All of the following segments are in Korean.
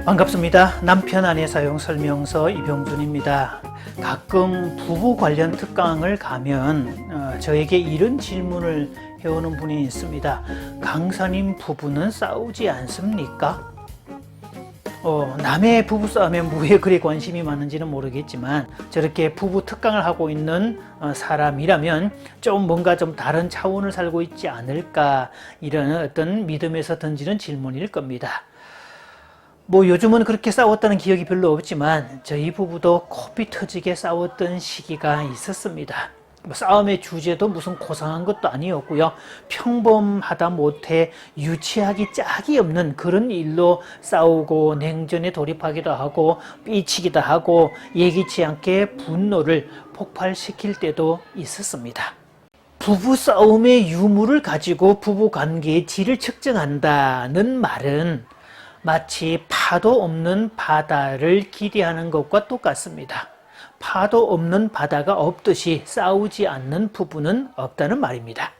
반갑습니다. 남편 아내 사용 설명서 이병준입니다. 가끔 부부 관련 특강을 가면 저에게 이런 질문을 해오는 분이 있습니다. 강사님, 부부는 싸우지 않습니까? 남의 부부싸움에 왜 그리 관심이 많은지는 모르겠지만 저렇게 부부 특강을 하고 있는 사람이라면 좀 뭔가 좀 다른 차원을 살고 있지 않을까, 이런 어떤 믿음에서 던지는 질문일 겁니다. 요즘은 그렇게 싸웠다는 기억이 별로 없지만 저희 부부도 코피 터지게 싸웠던 시기가 있었습니다. 싸움의 주제도 무슨 고상한 것도 아니었고요. 평범하다 못해 유치하기 짝이 없는 그런 일로 싸우고 냉전에 돌입하기도 하고 삐치기도 하고 예기치 않게 분노를 폭발시킬 때도 있었습니다. 부부 싸움의 유무를 가지고 부부 관계의 질을 측정한다는 말은 마치 파도 없는 바다를 기대하는 것과 똑같습니다. 파도 없는 바다가 없듯이 싸우지 않는 부부는 없다는 말입니다.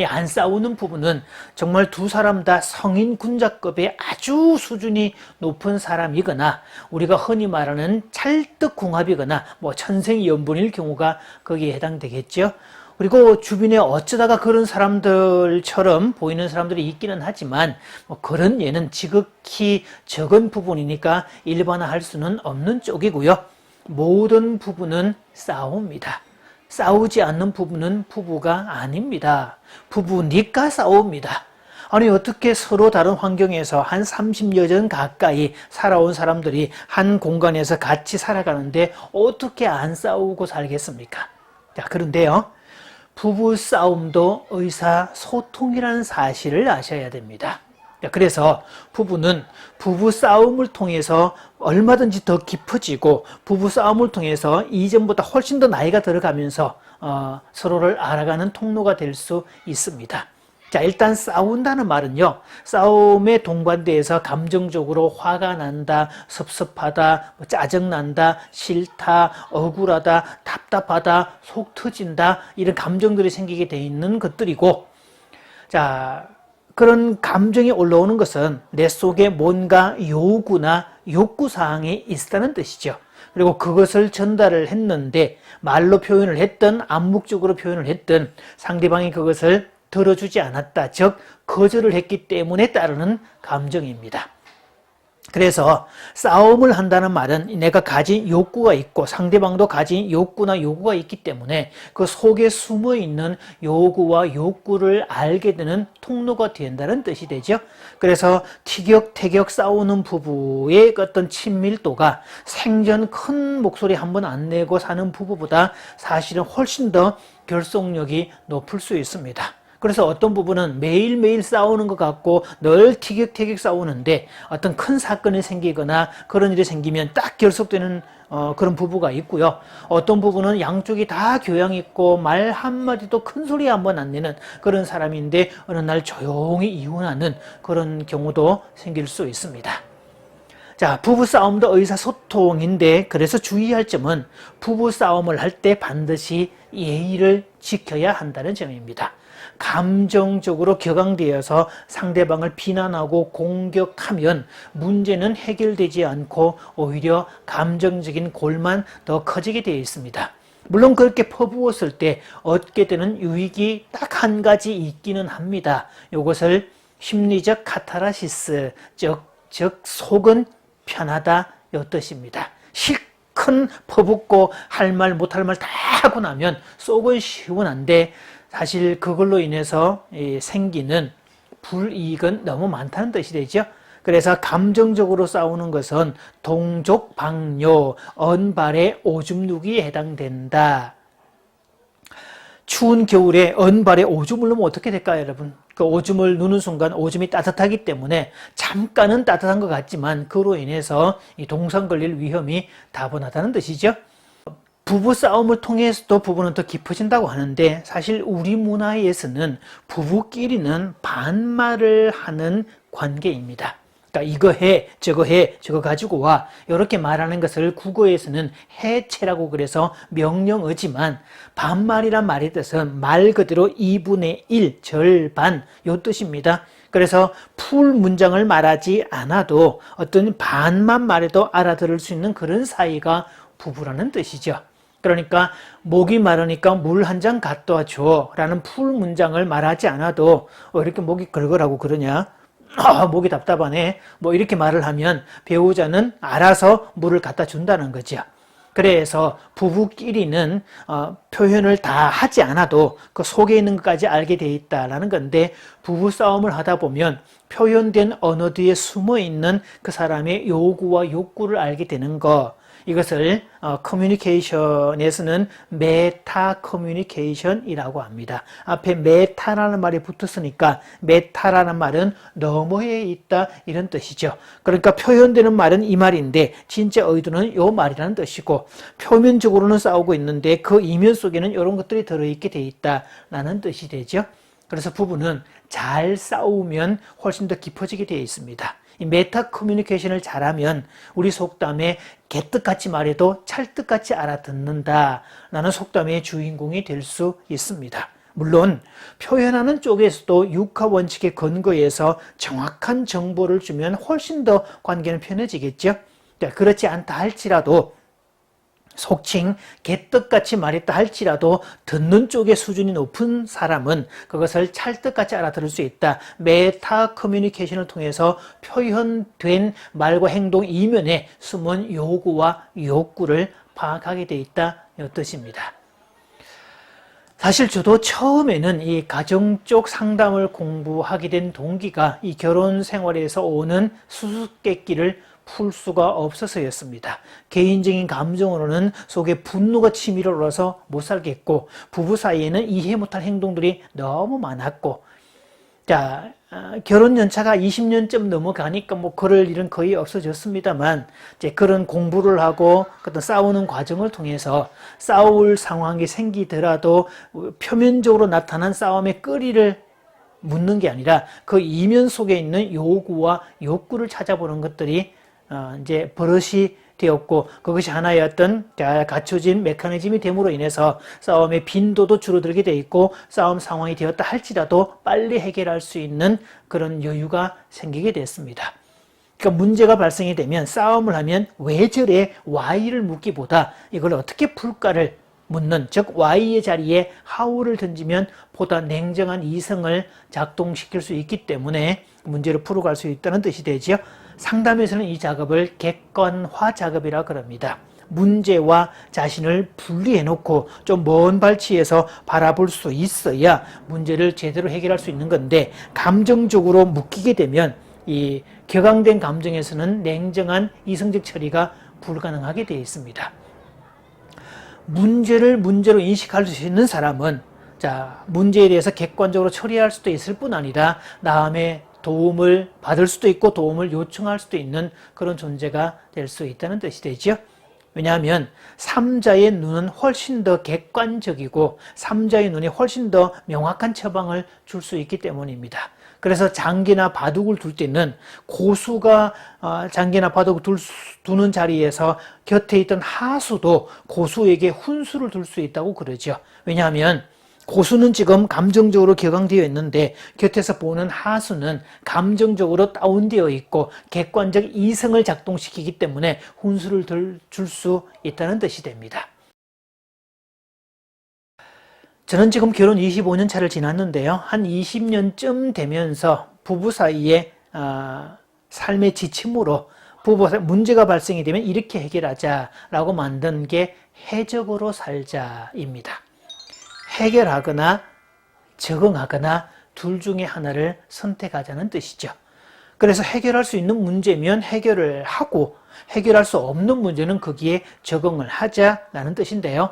안 싸우는 부부는 정말 두 사람 다 성인 군자급의 아주 수준이 높은 사람이거나 우리가 흔히 말하는 찰떡궁합이거나 천생연분일 경우가 거기에 해당되겠죠. 그리고 주변에 어쩌다가 그런 사람들처럼 보이는 사람들이 있기는 하지만 그런 예는 지극히 적은 부분이니까 일반화할 수는 없는 쪽이고요. 모든 부부는 싸웁니다. 싸우지 않는 부부는 부부가 아닙니다. 부부니까 싸웁니다. 아니, 어떻게 서로 다른 환경에서 한 30여 년 가까이 살아온 사람들이 한 공간에서 같이 살아가는데 어떻게 안 싸우고 살겠습니까? 자, 그런데요, 부부 싸움도 의사소통이라는 사실을 아셔야 됩니다. 그래서 부부는 부부 싸움을 통해서 얼마든지 더 깊어지고 부부 싸움을 통해서 이전보다 훨씬 더 나이가 들어가면서 서로를 알아가는 통로가 될 수 있습니다. 자, 일단 싸운다는 말은요, 싸움에 동반돼서 감정적으로 화가 난다, 섭섭하다, 짜증난다, 싫다, 억울하다, 답답하다, 속 터진다, 이런 감정들이 생기게 돼 있는 것들이고, 자, 그런 감정이 올라오는 것은 내 속에 뭔가 요구나 욕구사항이 있다는 뜻이죠. 그리고 그것을 전달을 했는데 말로 표현을 했든 암묵적으로 표현을 했든 상대방이 그것을 들어주지 않았다, 즉 거절을 했기 때문에 따르는 감정입니다. 그래서 싸움을 한다는 말은 내가 가진 욕구가 있고 상대방도 가진 욕구나 요구가 있기 때문에 그 속에 숨어있는 요구와 욕구를 알게 되는 통로가 된다는 뜻이 되죠. 그래서 티격태격 싸우는 부부의 어떤 친밀도가 생전 큰 목소리 한 번 안 내고 사는 부부보다 사실은 훨씬 더 결속력이 높을 수 있습니다. 그래서 어떤 부분은 매일매일 싸우는 것 같고 늘 티격태격 싸우는데 어떤 큰 사건이 생기거나 그런 일이 생기면 딱 결속되는 그런 부부가 있고요. 어떤 부분은 양쪽이 다 교양 있고 말 한마디도 큰 소리 한 번 안 내는 그런 사람인데 어느 날 조용히 이혼하는 그런 경우도 생길 수 있습니다. 자, 부부싸움도 의사소통인데 그래서 주의할 점은 부부싸움을 할 때 반드시 예의를 지켜야 한다는 점입니다. 감정적으로 격앙되어서 상대방을 비난하고 공격하면 문제는 해결되지 않고 오히려 감정적인 골만 더 커지게 되어 있습니다. 물론 그렇게 퍼부었을 때 얻게 되는 유익이 딱 한 가지 있기는 합니다. 이것을 심리적 카타르시스, 즉 속은 편하다, 이 뜻입니다. 실컷 퍼붓고 할 말 못할 말 다 하고 나면 속은 시원한데 사실 그걸로 인해서 생기는 불이익은 너무 많다는 뜻이 되죠. 그래서 감정적으로 싸우는 것은 동족방뇨, 언발의 오줌 누기에 해당된다. 추운 겨울에 언발에 오줌을 넣으면 어떻게 될까요, 여러분? 그 오줌을 누는 순간 오줌이 따뜻하기 때문에 잠깐은 따뜻한 것 같지만 그로 인해서 이 동상 걸릴 위험이 다분하다는 뜻이죠. 부부 싸움을 통해서도 부부는 더 깊어진다고 하는데 사실 우리 문화에서는 부부끼리는 반말을 하는 관계입니다. 그러니까 이거 해, 저거 가지고 와. 이렇게 말하는 것을 국어에서는 해체라고 그래서 명령어지만 반말이란 말의 뜻은 말 그대로 2분의 1, 절반 요 뜻입니다. 그래서 풀 문장을 말하지 않아도 어떤 반만 말해도 알아들을 수 있는 그런 사이가 부부라는 뜻이죠. 그러니까 목이 마르니까 물 한 잔 갖다 줘 라는 풀 문장을 말하지 않아도 이렇게 목이 걸걸하고 그러냐, 목이 답답하네, 뭐 이렇게 말을 하면 배우자는 알아서 물을 갖다 준다는 거죠. 그래서 부부끼리는 표현을 다 하지 않아도 그 속에 있는 것까지 알게 돼 있다라는 건데, 부부 싸움을 하다 보면 표현된 언어 뒤에 숨어 있는 그 사람의 요구와 욕구를 알게 되는 거, 이것을 커뮤니케이션에서는 메타 커뮤니케이션이라고 합니다. 앞에 메타라는 말이 붙었으니까 메타라는 말은 너머에 있다 이런 뜻이죠. 그러니까 표현되는 말은 이 말인데 진짜 의도는 요 말이라는 뜻이고, 표면적으로는 싸우고 있는데 그 이면 속에는 이런 것들이 들어있게 돼 있다라는 뜻이 되죠. 그래서 부부는 잘 싸우면 훨씬 더 깊어지게 되어 있습니다. 이 메타 커뮤니케이션을 잘하면 우리 속담에 개떡같이 말해도 찰떡같이 알아듣는다 라는 속담의 주인공이 될 수 있습니다. 물론 표현하는 쪽에서도 육하 원칙에 근거해서 정확한 정보를 주면 훨씬 더 관계는 편해지겠죠. 그렇지 않다 할지라도, 속칭 개떡같이 말했다 할지라도 듣는 쪽의 수준이 높은 사람은 그것을 찰떡같이 알아들을 수 있다. 메타 커뮤니케이션을 통해서 표현된 말과 행동 이면에 숨은 요구와 욕구를 파악하게 돼 있다 이 뜻입니다. 사실 저도 처음에는 이 가정 쪽 상담을 공부하게 된 동기가 이 결혼 생활에서 오는 수수께끼를 풀 수가 없어서였습니다. 개인적인 감정으로는 속에 분노가 치밀어 올라서 못 살겠고, 부부 사이에는 이해 못할 행동들이 너무 많았고, 결혼 연차가 20년쯤 넘어가니까 뭐 그럴 일은 거의 없어졌습니다만, 이제 그런 공부를 하고 어떤 싸우는 과정을 통해서 싸울 상황이 생기더라도 표면적으로 나타난 싸움의 끌이를 묻는 게 아니라 그 이면 속에 있는 요구와 욕구를 찾아보는 것들이 이제 버릇이 되었고, 그것이 하나의 어떤 갖춰진 메커니즘이 됨으로 인해서 싸움의 빈도도 줄어들게 돼 있고, 싸움 상황이 되었다 할지라도 빨리 해결할 수 있는 그런 여유가 생기게 됐습니다. 그러니까 문제가 발생이 되면 싸움을 하면 왜 저래? Why를 묻기보다 이걸 어떻게 풀까를 묻는, 즉 Why의 자리에 How를 던지면 보다 냉정한 이성을 작동시킬 수 있기 때문에 문제를 풀어갈 수 있다는 뜻이 되죠. 상담에서는 이 작업을 객관화 작업이라 그럽니다. 문제와 자신을 분리해 놓고 좀 먼 발치에서 바라볼 수 있어야 문제를 제대로 해결할 수 있는 건데, 감정적으로 묶이게 되면 이 격앙된 감정에서는 냉정한 이성적 처리가 불가능하게 되어 있습니다. 문제를 문제로 인식할 수 있는 사람은 문제에 대해서 객관적으로 처리할 수도 있을 뿐 아니라 다음에 도움을 받을 수도 있고 도움을 요청할 수도 있는 그런 존재가 될 수 있다는 뜻이 되죠. 왜냐하면 3자의 눈은 훨씬 더 객관적이고 3자의 눈이 훨씬 더 명확한 처방을 줄 수 있기 때문입니다. 그래서 장기나 바둑을 둘 때는 고수가 장기나 바둑을 두는 자리에서 곁에 있던 하수도 고수에게 훈수를 둘 수 있다고 그러죠. 왜냐하면 고수는 지금 감정적으로 격앙되어 있는데 곁에서 보는 하수는 감정적으로 다운되어 있고 객관적 이성을 작동시키기 때문에 훈수를 줄 수 있다는 뜻이 됩니다. 저는 지금 결혼 25년 차를 지났는데요. 한 20년쯤 되면서 부부 사이에 삶의 지침으로 부부 문제가 발생이 되면 이렇게 해결하자라고 만든 게 해적으로 살자입니다. 해결하거나 적응하거나 둘 중에 하나를 선택하자는 뜻이죠. 그래서 해결할 수 있는 문제면 해결을 하고 해결할 수 없는 문제는 거기에 적응을 하자라는 뜻인데요.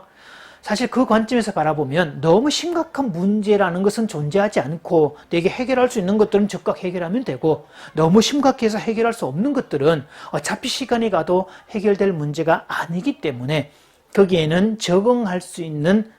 사실 그 관점에서 바라보면 너무 심각한 문제라는 것은 존재하지 않고 되게 해결할 수 있는 것들은 즉각 해결하면 되고, 너무 심각해서 해결할 수 없는 것들은 어차피 시간이 가도 해결될 문제가 아니기 때문에 거기에는 적응할 수 있는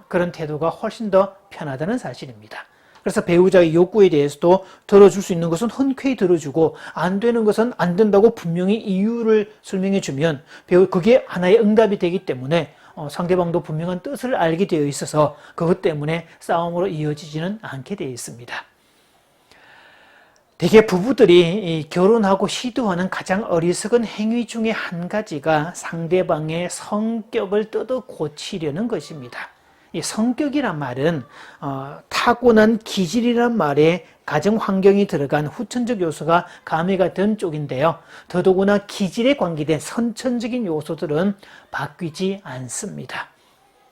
그런 태도가 훨씬 더 편하다는 사실입니다. 그래서 배우자의 욕구에 대해서도 들어줄 수 있는 것은 흔쾌히 들어주고 안 되는 것은 안 된다고 분명히 이유를 설명해 주면 그게 하나의 응답이 되기 때문에 상대방도 분명한 뜻을 알게 되어 있어서 그것 때문에 싸움으로 이어지지는 않게 되어 있습니다. 대개 부부들이 결혼하고 시도하는 가장 어리석은 행위 중에 한 가지가 상대방의 성격을 뜯어 고치려는 것입니다. 이 성격이란 말은 타고난 기질이란 말에 가정 환경이 들어간 후천적 요소가 가미가 된 쪽인데요. 더더구나 기질에 관계된 선천적인 요소들은 바뀌지 않습니다.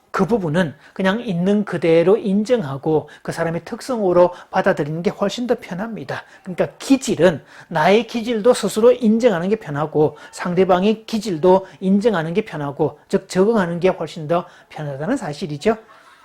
그 부분은 그냥 있는 그대로 인정하고 그 사람의 특성으로 받아들이는 게 훨씬 더 편합니다. 그러니까 기질은 나의 기질도 스스로 인정하는 게 편하고 상대방의 기질도 인정하는 게 편하고 즉 적응하는 게 훨씬 더 편하다는 사실이죠.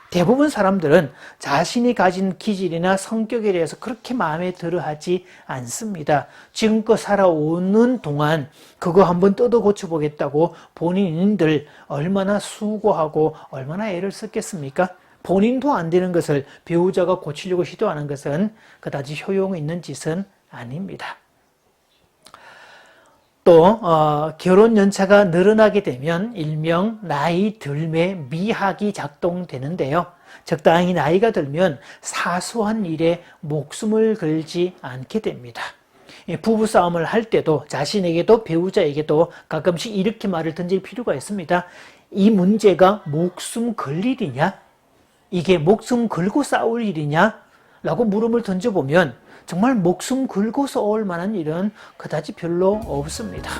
대부분 사람들은 자신이 가진 기질이나 성격에 대해서 그렇게 마음에 들어 하지 않습니다. 지금껏 살아오는 동안 그거 한번 뜯어 고쳐보겠다고 본인들 얼마나 수고하고 얼마나 애를 썼겠습니까? 본인도 안 되는 것을 배우자가 고치려고 시도하는 것은 그다지 효용 있는 짓은 아닙니다. 또 결혼 연차가 늘어나게 되면 일명 나이 들매 미학이 작동되는데요. 적당히 나이가 들면 사소한 일에 목숨을 걸지 않게 됩니다. 부부싸움을 할 때도 자신에게도 배우자에게도 가끔씩 이렇게 말을 던질 필요가 있습니다. 이 문제가 목숨 걸 일이냐? 이게 목숨 걸고 싸울 일이냐? 라고 물음을 던져보면 정말 목숨 걸고 싸울 만한 일은 그다지 별로 없습니다.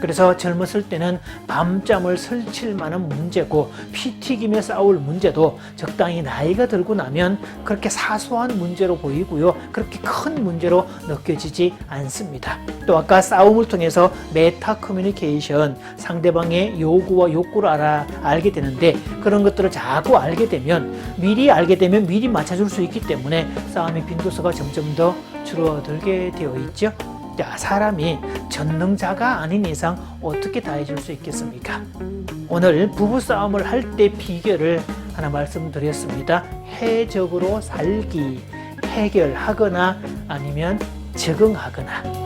그래서 젊었을 때는 밤잠을 설칠 만한 문제고 피 튀기며 싸울 문제도 적당히 나이가 들고 나면 그렇게 사소한 문제로 보이고요. 그렇게 큰 문제로 느껴지지 않습니다. 또 아까 싸움을 통해서 메타 커뮤니케이션, 상대방의 요구와 욕구를 알게 되는데 그런 것들을 자꾸 알게 되면 미리 맞춰줄 수 있기 때문에 싸움의 빈도수가 점점 더 줄어들게 되어 있죠. 사람이 전능자가 아닌 이상 어떻게 다 해줄 수 있겠습니까? 오늘 부부싸움을 할 때 비결을 하나 말씀드렸습니다. 해적으로 살기, 해결하거나 아니면 적응하거나.